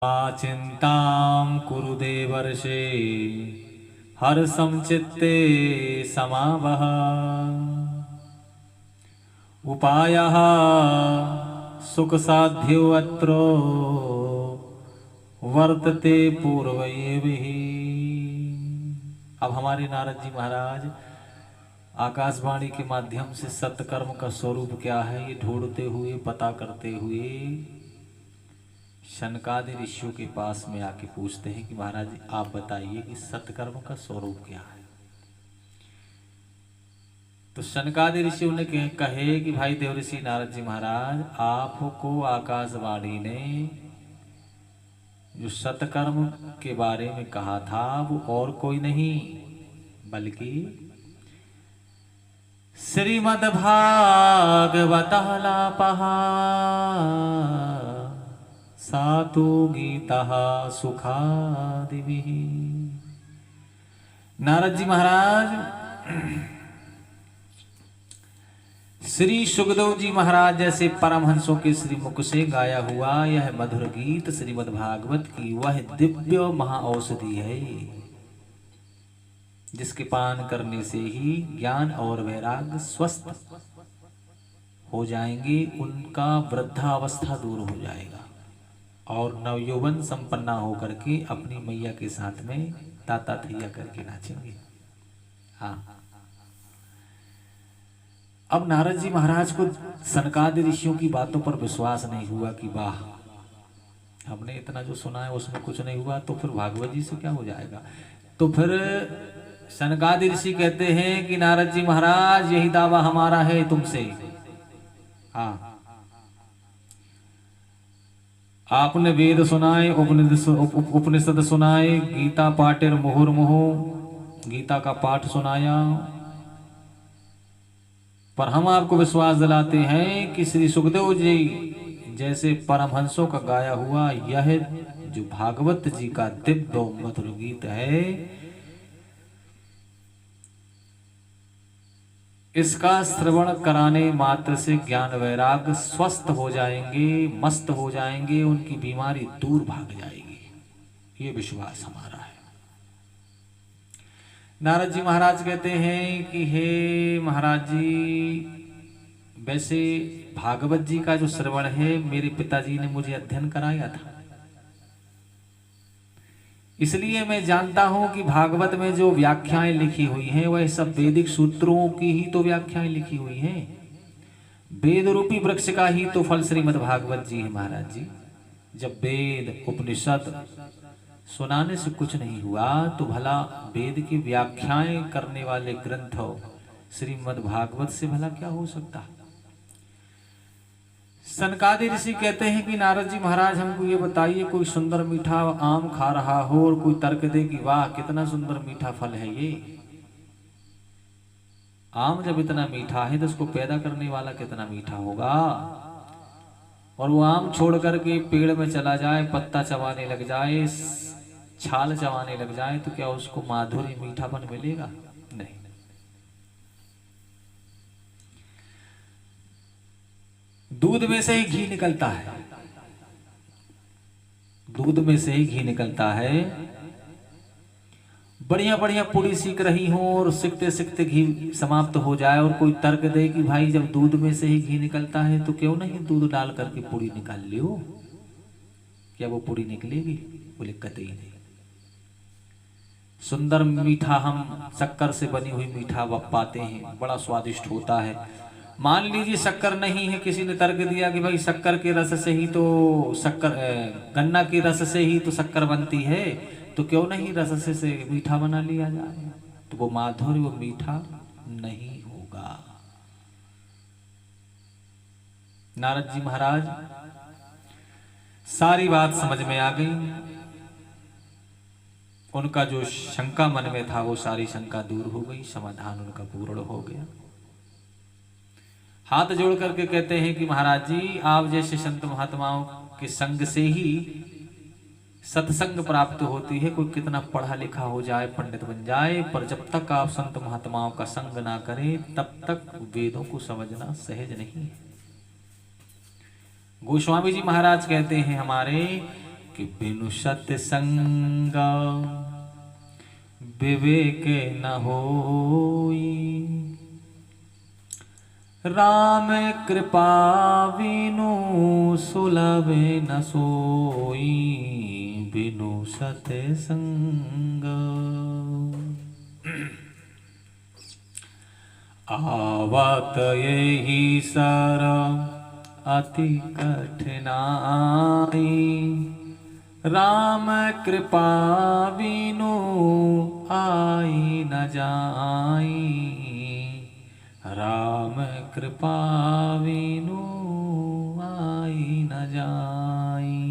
चिंतां कुरु देवर्षे हर्षं चित्ते समावह उपायः सुखसाध्यो अत्र वर्तते पूर्वैः। अब हमारे नारद जी महाराज आकाशवाणी के माध्यम से सत्कर्म का स्वरूप क्या है ये ढूंढते हुए पता करते हुए शनकादि ऋषियों के पास में आके पूछते हैं कि महाराज आप बताइए कि सत्कर्म का स्वरूप क्या है। तो शनकादि ऋषियों ने कहे कि भाई देवऋषि नारद जी महाराज आपको आकाशवाणी ने जो सत्कर्म के बारे में कहा था वो और कोई नहीं बल्कि श्रीमद् भागवत लापः सातु गीता सुखादिभिः। नारद जी महाराज श्री सुखदेव जी महाराज जैसे परमहंसों के श्री मुख से गाया हुआ यह मधुर गीत श्रीमद् भागवत की वह दिव्य महाऔषधि है जिसके पान करने से ही ज्ञान और वैराग्य स्वस्थ हो जाएंगे, उनका वृद्धावस्था दूर हो जाएगा और नवयौवन संपन्ना होकर के अपनी मैया के साथ में ताता थैया करके नाचेंगे। हाँ, अब नारद जी महाराज को सनकादि ऋषियों की बातों पर विश्वास नहीं हुआ कि वाह हमने इतना जो सुना है उसमें कुछ नहीं हुआ तो फिर भागवत जी से क्या हो जाएगा। तो फिर सनकादि ऋषि कहते हैं कि नारद जी महाराज यही दावा हमारा है तुमसे। हाँ, आपने वेद सुनाए, उपनिषद सुनाए, गीता पाठेर मुहुर्मुहु गीता का पाठ सुनाया, पर हम आपको विश्वास दिलाते हैं कि श्री सुखदेव जी जैसे परमहंसों का गाया हुआ यह जो भागवत जी का दिव्य मधुर गीत है इसका श्रवण कराने मात्र से ज्ञान वैराग्य स्वस्थ हो जाएंगे, मस्त हो जाएंगे, उनकी बीमारी दूर भाग जाएगी। ये विश्वास हमारा है। नारद जी महाराज कहते हैं कि हे महाराज जी वैसे भागवत जी का जो श्रवण है मेरे पिताजी ने मुझे अध्ययन कराया था, इसलिए मैं जानता हूं कि भागवत में जो व्याख्याएं लिखी हुई हैं वह सब वैदिक सूत्रों की ही तो व्याख्याएं लिखी हुई हैं। वेद रूपी वृक्ष का ही तो फल श्रीमद् भागवत जी है महाराज जी। जब वेद उपनिषद सुनाने से कुछ नहीं हुआ तो भला वेद की व्याख्याएं करने वाले ग्रंथ श्रीमद् भागवत से भला क्या हो सकता है। सनकादि ऋषि कहते हैं कि नारद जी महाराज हमको ये बताइए कोई सुंदर मीठा आम खा रहा हो और कोई तर्क दे कि वाह कितना सुंदर मीठा फल है ये। आम जब इतना मीठा है तो उसको पैदा करने वाला कितना मीठा होगा। और वो आम छोड़ करके पेड़ में चला जाए, पत्ता चबाने लग जाए, छाल चबाने लग जाए तो क्या उसको माधुर्य मीठापन मिलेगा? नहीं। दूध में से ही घी निकलता है, दूध में से ही घी निकलता है। बढ़िया बढ़िया पूरी सीख रही हो और सीखते सीखते घी समाप्त हो जाए और कोई तर्क दे कि भाई जब दूध में से ही घी निकलता है तो क्यों नहीं दूध डाल करके पूरी निकाल लियो, क्या वो पूरी निकलेगी? बोले कतई नहीं। सुंदर मीठा हम शक्कर से बनी हुई मीठा पाते हैं, बड़ा स्वादिष्ट होता है। मान लीजिए शक्कर नहीं है, किसी ने तर्क दिया कि भाई शक्कर के रस से ही तो शक्कर, गन्ना के रस से ही तो शक्कर बनती है, तो क्यों नहीं रस से मीठा बना लिया जाए? तो वो माधुर्य वो मीठा नहीं होगा। नारद जी महाराज सारी बात समझ में आ गई, उनका जो शंका मन में था वो सारी शंका दूर हो गई, समाधान उनका पूर्ण हो गया। हाथ जोड़ करके कहते हैं कि महाराज जी आप जैसे संत महात्माओं के संग से ही सत्संग प्राप्त होती है। कोई कितना पढ़ा लिखा हो जाए, पंडित बन जाए, पर जब तक आप संत महात्माओं का संग ना करें तब तक वेदों को समझना सहज नहीं है। गोस्वामी जी महाराज कहते हैं हमारे कि बिनु सत्संग विवेक न होई, राम कृपा बिनु सुलभ न सोई, बिनु सत्संग। आवत यही सर अति कठिनाई, राम कृपा बिनु आई न जाई, राम कृपा बिनु आई न जाई।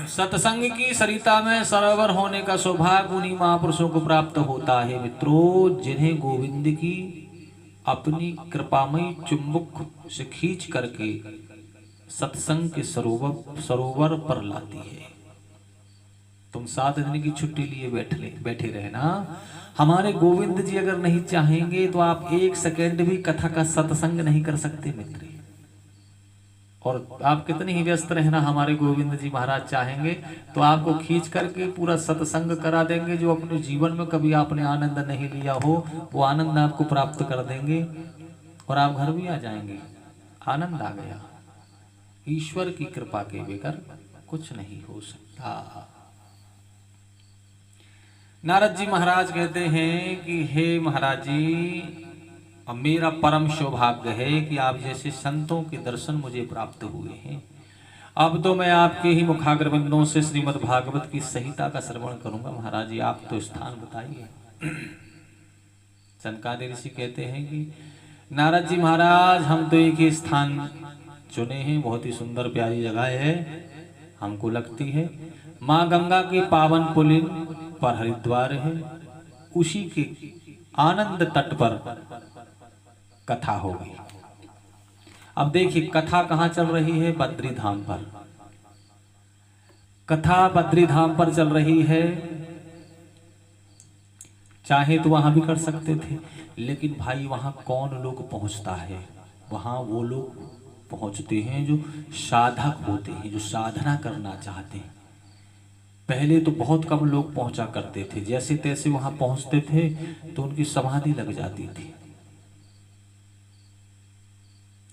सत्संग की सरिता में सरोवर होने का सौभाग्य उन्हीं महापुरुषों को प्राप्त होता है मित्रों, जिन्हें गोविंद की अपनी कृपामयी चुंबक से खींच करके सत्संग के सरोवर पर लाती है। तुम 7 दिन की छुट्टी लिए बैठे रहे ना, हमारे गोविंद जी अगर नहीं चाहेंगे तो आप 1 सेकंड भी कथा का सत्संग नहीं कर सकते मित्र। और आप कितनी ही व्यस्त रहना, हमारे गोविंद जी महाराज चाहेंगे तो आपको खींच करके पूरा सत्संग करा देंगे। जो अपने जीवन में कभी आपने आनंद नहीं लिया हो वो आनंद आपको प्राप्त कर देंगे और आप घर भी आ जाएंगे। आनंद आ गया। ईश्वर की कृपा के बगैर कुछ नहीं हो सकता। नारद जी महाराज कहते हैं कि हे महाराज जी, और मेरा परम सौभाग्य है कि आप जैसे संतों के दर्शन मुझे प्राप्त हुए हैं। अब तो मैं आपके ही मुखाग्र बिंदों से श्रीमद् भागवत की संहिता का श्रवण करूंगा। महाराज जी आप तो स्थान बताइए। सनकादिक ऋषि कहते हैं कि नारद जी महाराज हम तो एक ही स्थान चुने हैं, बहुत ही सुंदर प्यारी जगह है, हमको लगती है माँ गंगा के पावन पुलिन पर हरिद्वार है, उसी के आनंद तट पर कथा होगी। अब देखिए कथा कहाँ चल रही है? बद्री धाम पर। कथा बद्री धाम पर चल रही है। चाहे तो वहां भी कर सकते थे, लेकिन भाई वहां कौन लोग पहुंचता है? वहां वो लोग पहुंचते हैं जो साधक होते हैं, जो साधना करना चाहते हैं। पहले तो बहुत कम लोग पहुंचा करते थे, जैसे तैसे वहां पहुंचते थे तो उनकी समाधि लग जाती थी।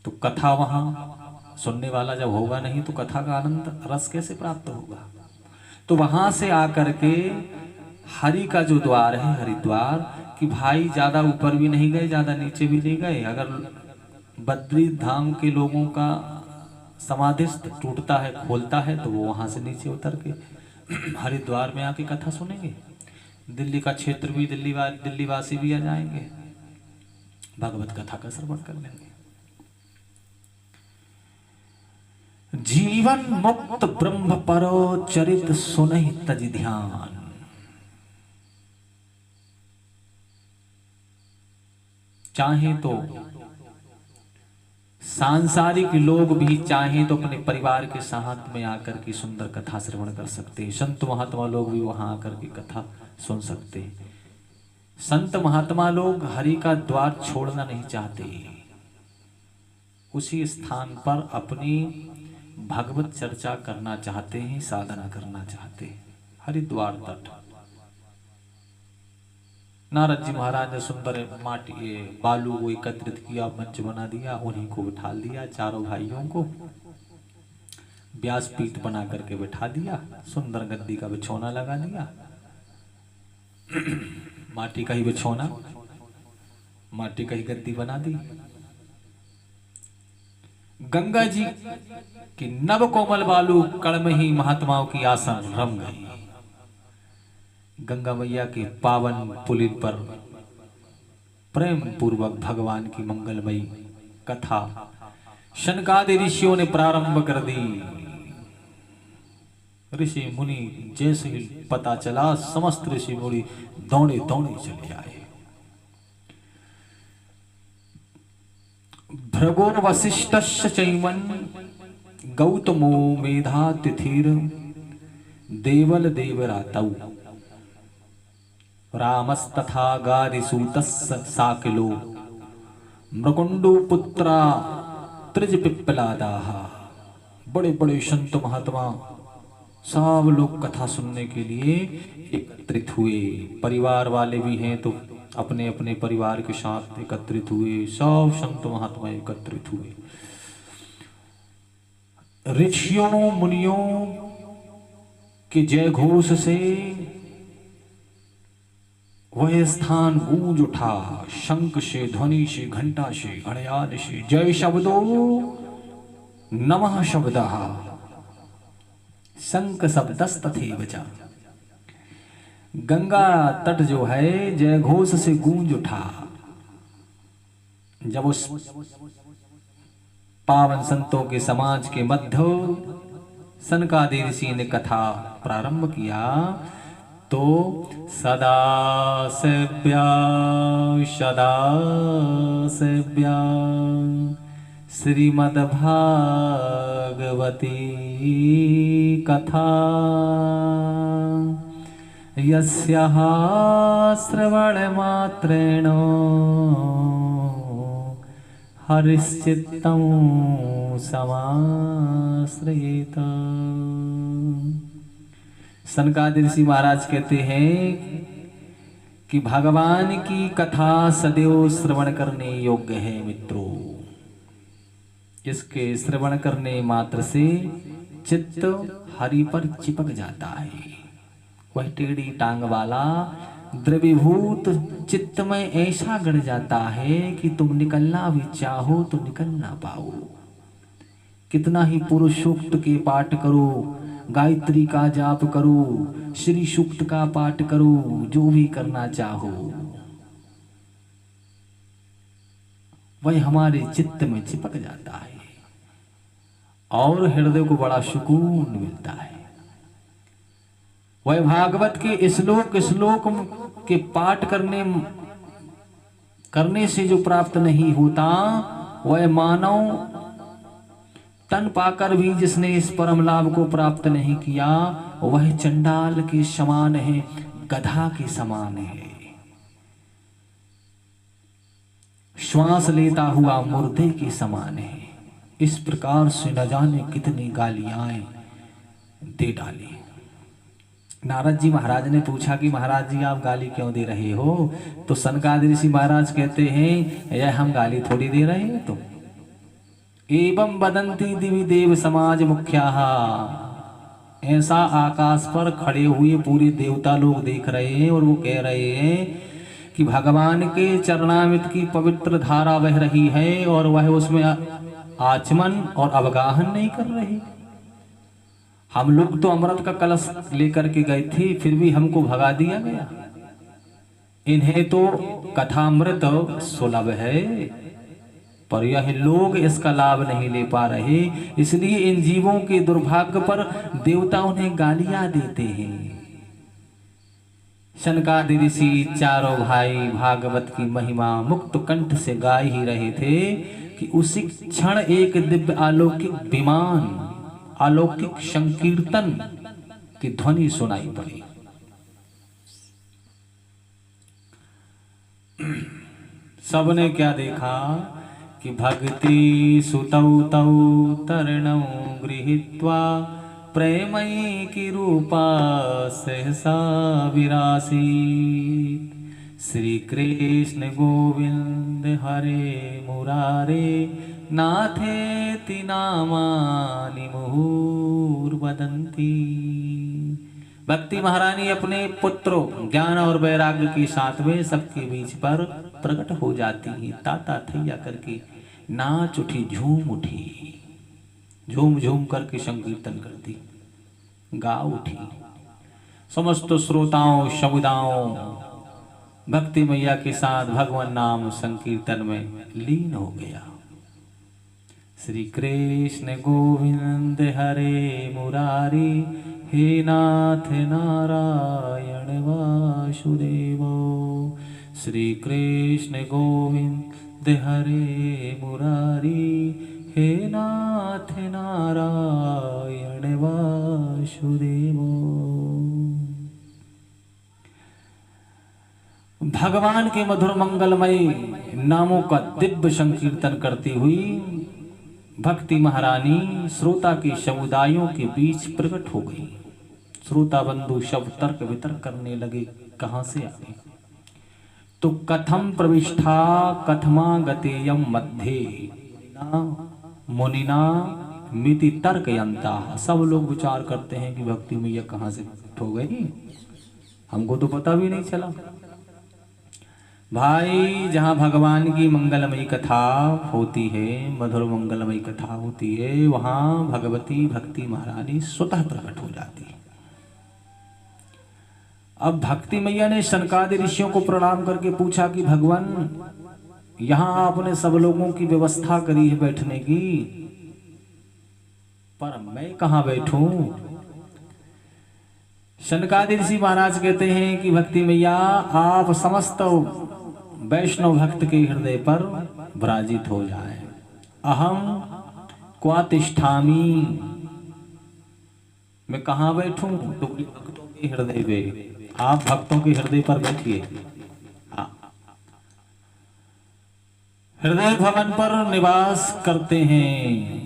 तो कथा वहां सुनने वाला जब होगा नहीं तो कथा का आनंद रस कैसे प्राप्त होगा? तो वहां से आकर के हरि का जो द्वार है हरिद्वार, कि भाई ज्यादा ऊपर भी नहीं गए ज्यादा नीचे भी नहीं गए। अगर बद्री धाम के लोगों का समाधिस्थ टूटता है खोलता है तो वो वहां से नीचे उतर के हरिद्वार में आके कथा सुनेंगे। दिल्ली का क्षेत्र भी दिल्लीवासी भी आ जाएंगे, भगवत कथा का श्रवण कर लेंगे। जीवन मुक्त ब्रह्म परो चरित सुनहि तज ध्यान। चाहे तो सांसारिक लोग भी चाहे तो अपने परिवार के साथ में आकर के सुंदर कथा श्रवण कर सकते हैं। संत महात्मा लोग भी वहां आकर के कथा सुन सकते हैं। संत महात्मा लोग हरि का द्वार छोड़ना नहीं चाहते, उसी स्थान पर अपनी भगवत चर्चा करना चाहते हैं, साधना करना चाहते हैं। हरिद्वार तट। नारद जी महाराज ने सुंदर माटी बालू को एकत्रित किया, मंच बना दिया, उन्हीं को बिठा दिया, चारों भाइयों को व्यासपीठ बना करके बिठा दिया, सुंदर गद्दी का बिछौना लगा दिया, माटी का ही बिछौना, माटी का ही गद्दी बना दी। गंगा जी की नव कोमल बालू कड़ में ही महात्माओं की आसन रम गई। गंगा मैया के पावन पुलिन पर प्रेम पूर्वक भगवान की मंगलमयी कथा शनकादि ऋषियों ने प्रारंभ कर दी। ऋषि मुनि जैसे ही पता चला समस्त ऋषि मुनि दौड़े दौड़े चले आए। भृगो वसिष्ठस्य चैवन् गौतमो मेधातिथिर देवल देवरातौ रामस्तथा गारिसूतस्य साकिलो मृकुण्डो पुत्रा त्रिज पिप्पलादाः बड़े बड़े संत महात्मा सब लोग कथा सुनने के लिए एकत्रित हुए। परिवार वाले भी हैं तो अपने अपने परिवार के साथ एकत्रित हुए, सब संत महात्मा एकत्रित हुए। ऋषियों मुनियों के जय घोष से वह स्थान गूंज उठा। शंख से, ध्वनि से, घंटा से, घड़ियाल से, जय शब्दो नमः शब्दः शंख शब्दस्तथैव च। गंगा तट जो है जय घोष से गूंज उठा। जब उस पावन संतों के समाज के मध्य सनकादि ऋषि ने कथा प्रारंभ किया तो सदा सेव्या सदा सेव्या श्रीमद्भागवती कथा यस्याः श्रवणमात्रेण हरिश्चित्तं समाश्रयेत। सनकादि ऋषि महाराज कहते हैं कि भगवान की कथा सदैव श्रवण करने योग्य है मित्रों। इसके श्रवण करने मात्र से चित्त हरि पर चिपक जाता है। वह टेढ़ी टांग वाला द्रवीभूत चित्त में ऐसा गड़ जाता है कि तुम निकलना भी चाहो तो निकल ना पाओ। कितना ही पुरुष सूक्त के पाठ करो, गायत्री का जाप करो, श्री सूक्त का पाठ करो, जो भी करना चाहो वह हमारे चित्त में चिपक जाता है और हृदय को बड़ा सुकून मिलता है। वह भागवत के श्लोक के पाठ करने से जो प्राप्त नहीं होता, वह मानव तन पाकर भी जिसने इस परम लाभ को प्राप्त नहीं किया, वह चंडाल के समान है, गधा के समान है, श्वास लेता हुआ मुर्दे के समान है। इस प्रकार से न जाने कितनी गालियां दे डाली। नारद जी महाराज ने पूछा कि महाराज जी आप गाली क्यों दे रहे हो? तो सनकादि ऋषि महाराज कहते हैं यह हम गाली थोड़ी दे रहे हैं। तो एवं वदंती दिवि देव समाज मुख्याः, ऐसा आकाश पर खड़े हुए पूरे देवता लोग देख रहे हैं और वो कह रहे हैं कि भगवान के चरणामृत की पवित्र धारा बह रही है और वह उसमें आचमन और अवगाहन नहीं कर रहे। हम लोग तो अमृत का कलश लेकर के गए थे, फिर भी हमको भगा दिया गया। इन्हें तो कथामृत सुलभ है, पर यह लोग इसका लाभ नहीं ले पा रहे, इसलिए इन जीवों के दुर्भाग्य पर देवता उन्हें गालियां देते हैं। सनकादि ऋषि चारों भाई भागवत की महिमा मुक्त कंठ से गा ही रहे थे कि उसी क्षण एक दिव्य अलौकिक विमान, अलौकिक संकीर्तन की ध्वनि सुनाई पड़ी। सबने क्या देखा कि भक्ति सुतौ तौ तरणौ गृहीत्वा प्रेमैकी रूपा सहसा विरासी। श्री कृष्ण गोविंद हरे मुरारे नाथेति नामानि मुहुर्वदन्ति। भक्ति महारानी अपने पुत्रों ज्ञान और वैराग्य के साथ में सबके बीच पर प्रकट हो जाती है। ताता थैया करके नाच उठी, झूम उठी, झूम झूम करके संकीर्तन करती, गा उठी। समस्त श्रोताओं समुदायों भक्ति मैया के साथ भगवान नाम संकीर्तन में लीन हो गया। श्री कृष्ण गोविंद हरे मुरारी, हे नाथ नारायण वासुदेव। श्री कृष्ण गोविंद हरे मुरारी, हे नाथ नारायण वासुदेव। भगवान के मधुर मंगलमय नामों का दिव्य संकीर्तन करती हुई भक्ति महारानी श्रोता के समुदायों के बीच प्रकट हो गई। श्रोता बंधु सब तर्क वितर्क करने लगे, कहां से आ गई। तो कथम प्रविष्ठा कथमा गतेयम मध्ये मुनिना मिति तर्कयंता। सब लोग विचार करते हैं कि भक्ति मैया कहां से हो गई, हमको तो पता भी नहीं चला। भाई जहां भगवान की मंगलमयी कथा होती है, मधुर मंगलमयी कथा होती है, वहां भगवती भक्ति महारानी स्वतः प्रकट हो जाती है। अब भक्ति मैया ने सनकादि ऋषियों को प्रणाम करके पूछा कि भगवान यहां आपने सब लोगों की व्यवस्था करी है बैठने की, पर मैं कहां बैठूं। सनकादि ऋषि महाराज कहते हैं कि भक्ति मैया आप समस्त वैष्णव भक्त के हृदय पर विराजित हो जाए। अहम क्वा तिष्ठामि, मैं कहां बैठूं। तो भक्तों के हृदय पे, आप भक्तों के हृदय पर बैठिए। हृदय भवन पर निवास करते हैं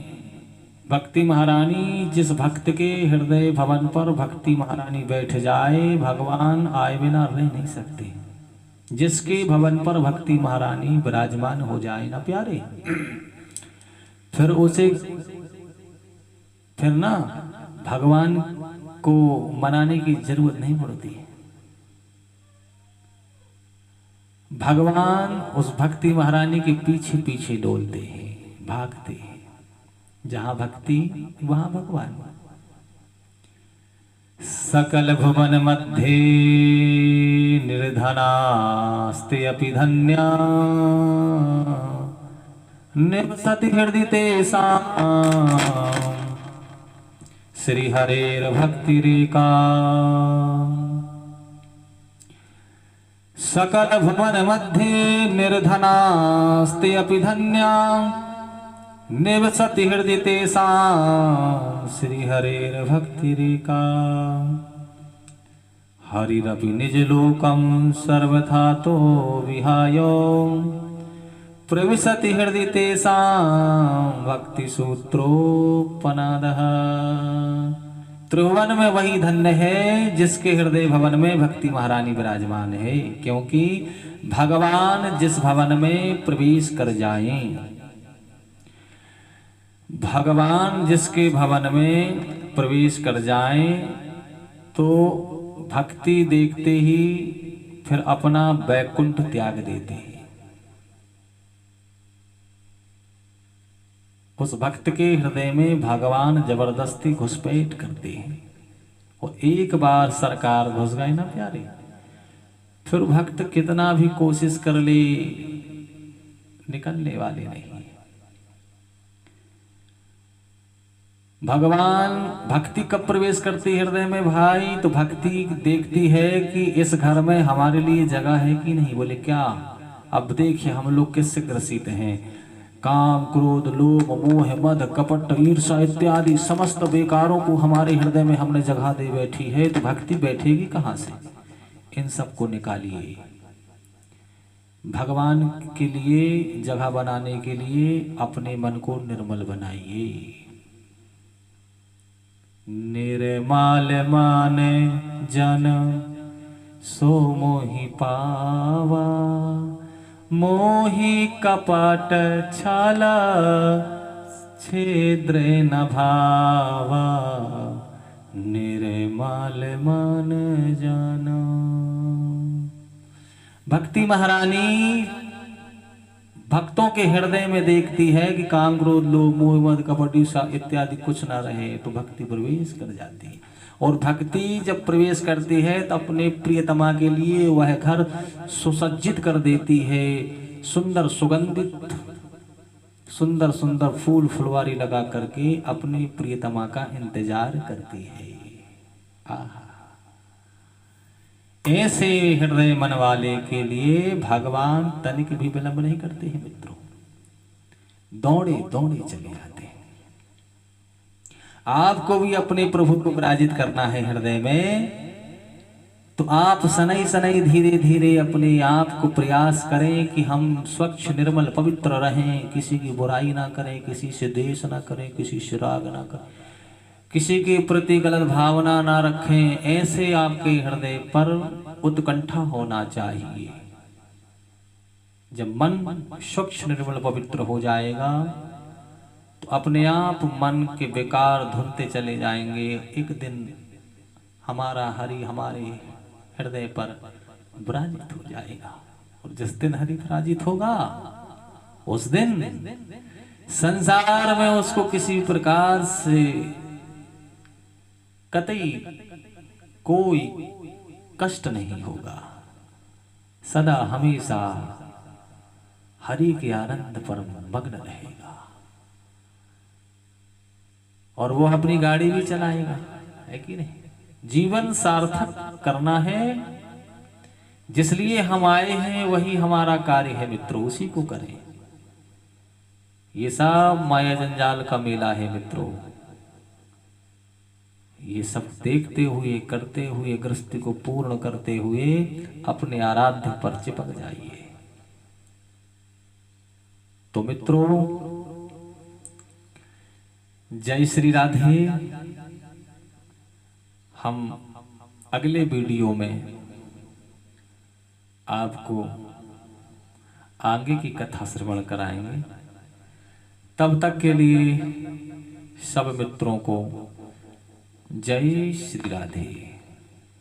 भक्ति महारानी। जिस भक्त के हृदय भवन पर भक्ति महारानी बैठ जाए, भगवान आए बिना रह नहीं सकते। जिसके भवन पर भक्ति महारानी विराजमान हो जाए ना प्यारे, फिर उसे फिर ना भगवान को मनाने की जरूरत नहीं पड़ती। भगवान उस भक्ति महारानी के पीछे पीछे डोलते हैं, भागते हैं। जहां भक्ति वहां भगवान। सकल भुवन मध्ये निर्धनास्ते अपि धन्या निवसति हृदि तेषां श्री हरेर भक्तिरेका। सकल भुवन मध्ये निर्धनास्ते अपि धन्या निवसति हृदि तेषां श्री हरेर भक्तिरेका। हरिरपि निज लोकं सर्वथा तो विहाय प्रविशति हृदि तेषां भक्ति सूत्रोपनादः। त्रिभुवन में वही धन्य है जिसके हृदय भवन में भक्ति महारानी विराजमान है, क्योंकि भगवान जिस भवन में प्रवेश कर जाएं, भगवान जिसके भवन में प्रवेश कर जाएं तो भक्ति देखते ही फिर अपना वैकुंठ त्याग देते हैं। उस भक्त के हृदय में भगवान जबरदस्ती घुसपैठ करते हैं, और एक बार सरकार घुस गए ना प्यारे, फिर भक्त कितना भी कोशिश कर ले निकलने वाले नहीं। भगवान भक्ति कब प्रवेश करती है हृदय में भाई, तो भक्ति देखती है कि इस घर में हमारे लिए जगह है कि नहीं। बोले क्या, अब देखिए हम लोग किससे ग्रसित हैं। काम क्रोध लोभ मोह मद कपट ईर्षा इत्यादि समस्त बेकारों को हमारे हृदय में हमने जगह दे बैठी है, तो भक्ति बैठेगी कहाँ से। इन सबको निकालिए। भगवान के लिए जगह बनाने के लिए अपने मन को निर्मल बनाइए। निर्मल मन जन सो मोहि पावा, मोहि कपट छाला छिद्र न भावा। निर्मल मन जन। भक्ति महारानी भक्तों के हृदय में देखती है कि काम क्रोध लोभ मोह मद कपट ईर्षा इत्यादि कुछ ना रहे, तो भक्ति प्रवेश कर जाती है। और भक्ति जब प्रवेश करती है तो अपने प्रियतमा के लिए वह घर सुसज्जित कर देती है। सुंदर सुगंधित सुंदर सुंदर फूल फुलवारी लगा करके अपनी प्रियतमा का इंतजार करती है। आहा, ऐसे हृदय मन वाले के लिए भगवान तनिक भी विलंब नहीं करते हैं मित्रों, दौड़े दौड़े चले जाते हैं। आपको भी अपने प्रभु को विराजित करना है हृदय में, तो आप शनै शनै धीरे धीरे अपने आप को प्रयास करें कि हम स्वच्छ निर्मल पवित्र रहें, किसी की बुराई ना करें, किसी से द्वेष ना करें, किसी से राग ना करें, किसी के प्रति गलत भावना ना रखें। ऐसे आपके हृदय पर उत्कंठा होना चाहिए। जब मन स्वच्छ निर्मल पवित्र हो जाएगा तो अपने आप मन के विकार धुलते चले जाएंगे। एक दिन हमारा हरि हमारे हृदय पर विराजित हो जाएगा, और जिस दिन हरि विराजित होगा उस दिन संसार में उसको किसी प्रकार से कतई कोई कष्ट नहीं होगा। सदा हमेशा हरि के आनंद पर मग्न रहेगा, और वो अपनी गाड़ी भी चलाएगा, है कि नहीं। जीवन सार्थक करना है, जिसलिए हम आए हैं वही हमारा कार्य है मित्रों, उसी को करें। ये सब माया जंजाल का मेला है मित्रों। ये सब देखते हुए करते हुए गृहस्थी को पूर्ण करते हुए अपने आराध्य पर चिपक जाइए। तो मित्रों, जय श्री राधे। हम अगले वीडियो में आपको आगे की कथा श्रवण कराएंगे। तब तक के लिए सब मित्रों को जय श्री राधे।